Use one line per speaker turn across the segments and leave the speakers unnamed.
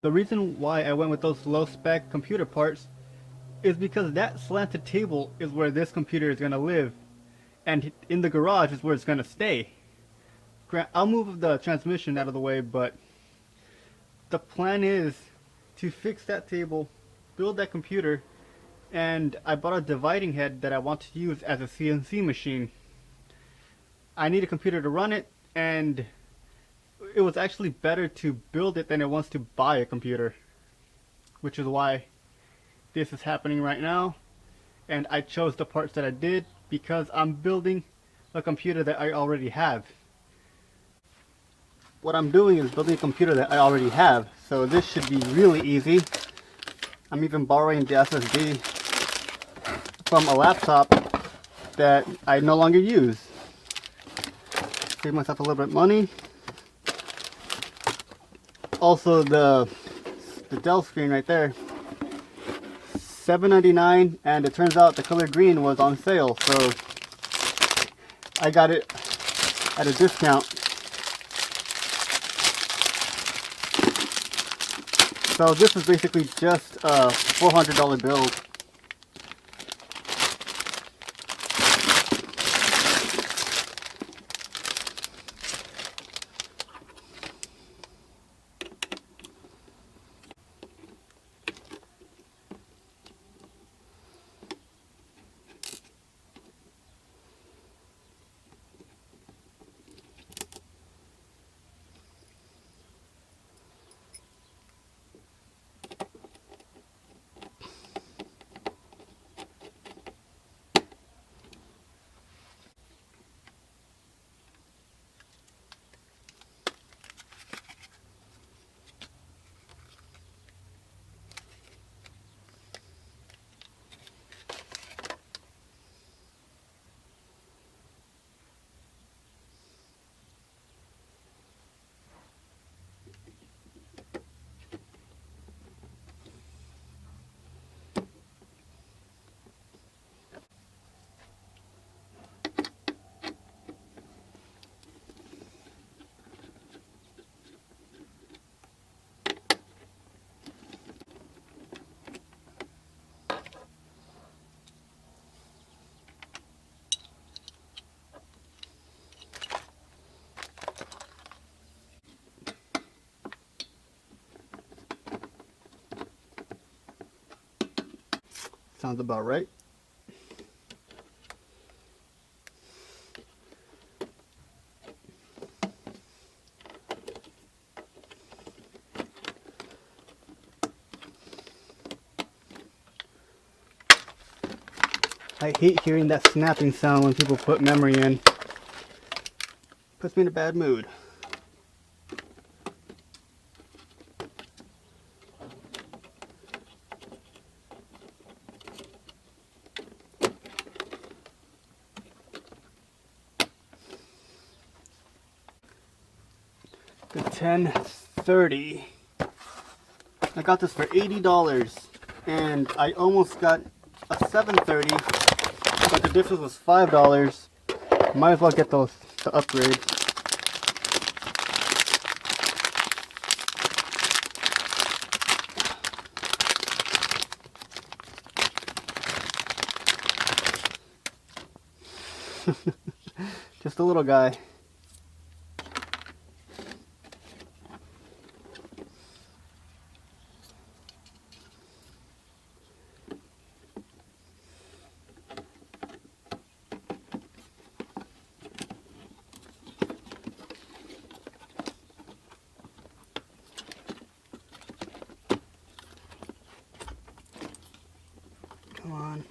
The reason why I went with those low spec computer parts is because that slanted table is where this computer is going to live, and in the garage is where it's going to stay. I'll move the transmission out of the way, but the plan is to fix that table, build that computer, and I bought a dividing head that I want to use as a CNC machine. I need a computer to run it, and it was actually better to build it than it was to buy a computer, which is why this is happening right now. And I chose the parts that I did because I'm building a computer that I already have. What I'm doing is building a computer that I already have, so this should be really easy. I'm even borrowing the SSD from a laptop that I no longer use. Save myself a little bit of money. Also, the Dell screen right there, $7.99, and it turns out the color green was on sale, so I got it at a discount. So this is basically just a $400 build. Sounds about right. I hate hearing that snapping sound when people put memory in. Puts me in a bad mood. The 1030. I got this for $80, and I almost got a 730, but the difference was $5. Might as well get the upgrade. Just a little guy. Come on.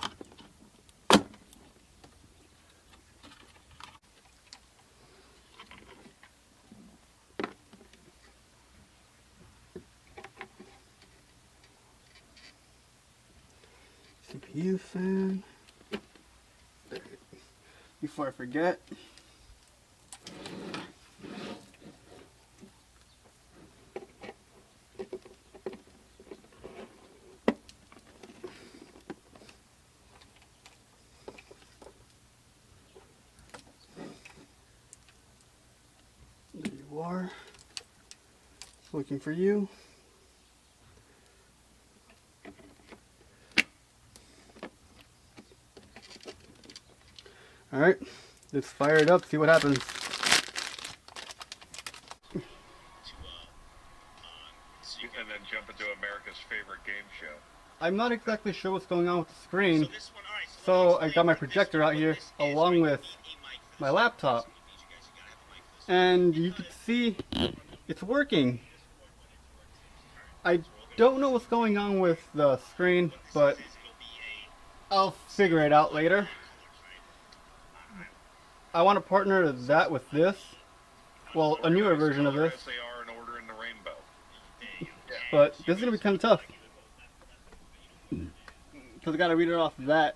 CPU fan. Before I forget. There you are. Looking for you. Alright, let's fire it up, see what happens.
And then jump into America's favorite game show.
I'm not exactly sure what's going on with the screen, so I got my projector out here along with my laptop. And you can see it's working. I don't know what's going on with the screen, but I'll figure it out later. I want to partner that with this. Well, a newer version of this. But this is going to be kind of tough. Because I got to read it off that.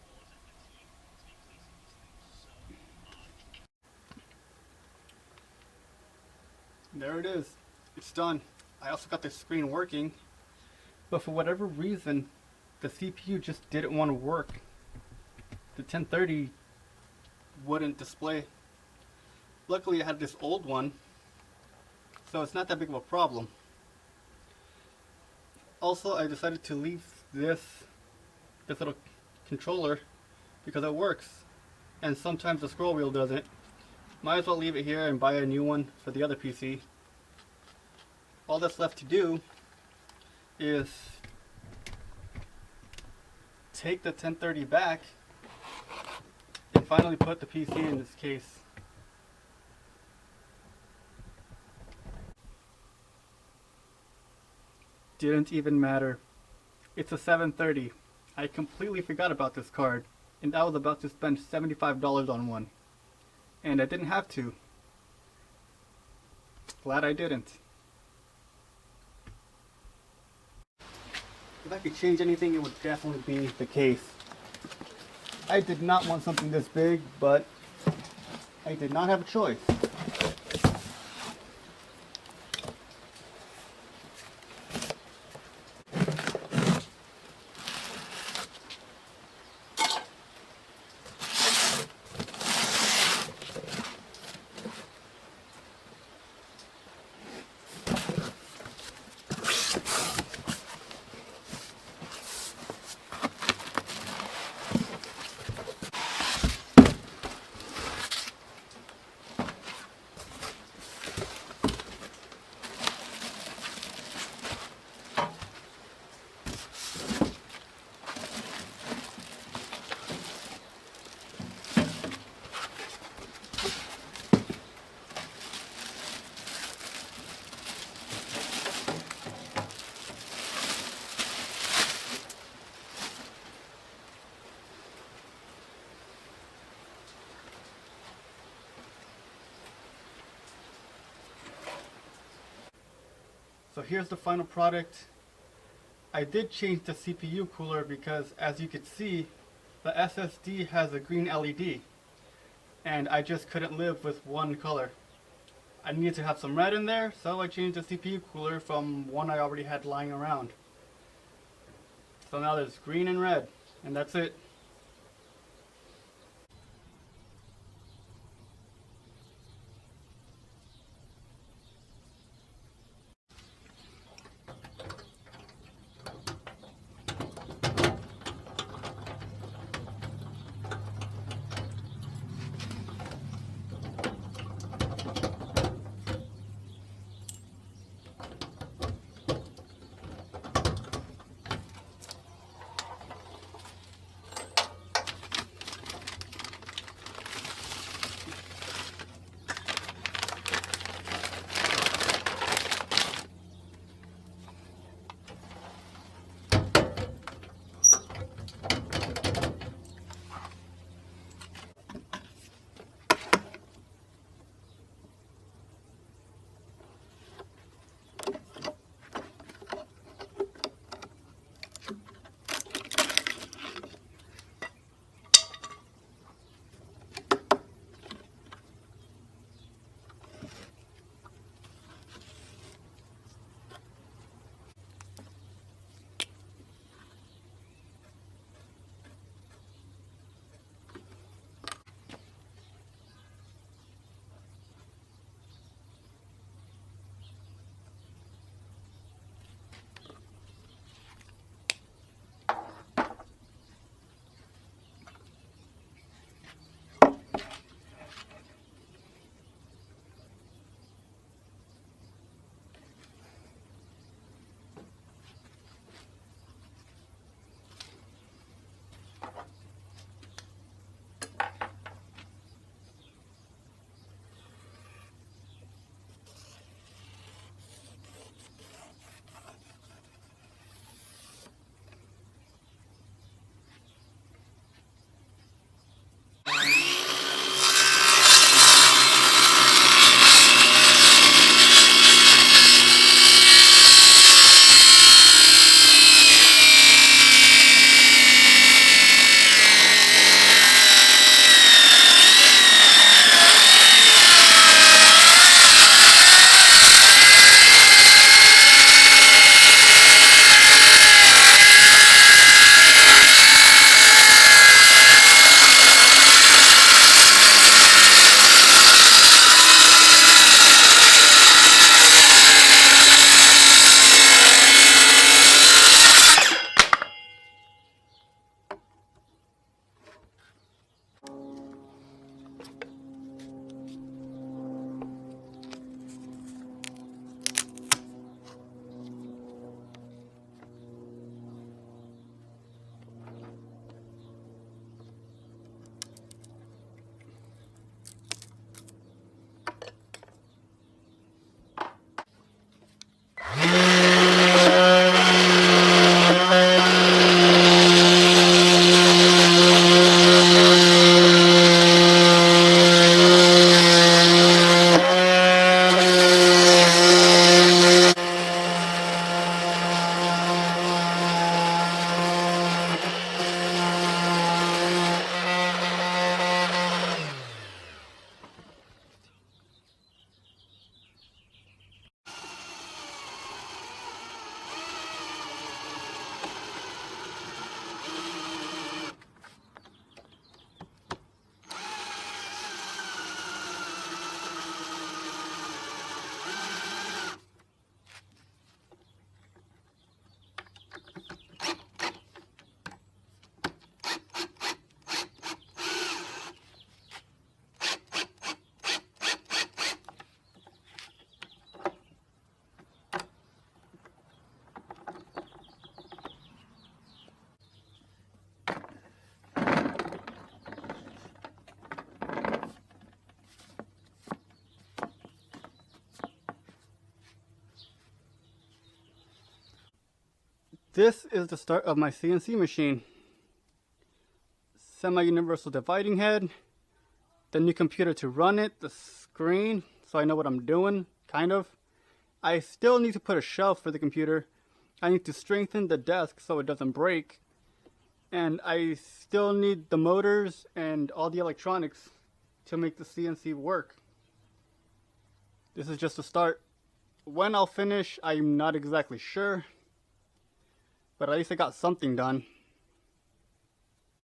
There it is. It's done. I also got the screen working. But for whatever reason, the CPU just didn't want to work. The 1030 wouldn't display. Luckily I had this old one, so it's not that big of a problem. Also, I decided to leave this little controller because it works, and sometimes the scroll wheel doesn't. Might as well leave it here and buy a new one for the other PC. All that's left to do is take the 1030 back and finally put the PC in this case. Didn't even matter. It's a 730. I completely forgot about this card, and I was about to spend $75 on one. And I didn't have to. Glad I didn't. If I could change anything, it would definitely be the case. I did not want something this big, but I did not have a choice. So here's the final product. I did change the CPU cooler because, as you can see, the SSD has a green LED, and I just couldn't live with one color. I needed to have some red in there, so I changed the CPU cooler from one I already had lying around. So now there's green and red, and that's it. This is the start of my CNC machine. Semi-universal dividing head, the new computer to run it, the screen, so I know what I'm doing, kind of. I still need to put a shelf for the computer. I need to strengthen the desk so it doesn't break. And I still need the motors and all the electronics to make the CNC work. This is just a start. When I'll finish, I'm not exactly sure. But at least I got something done.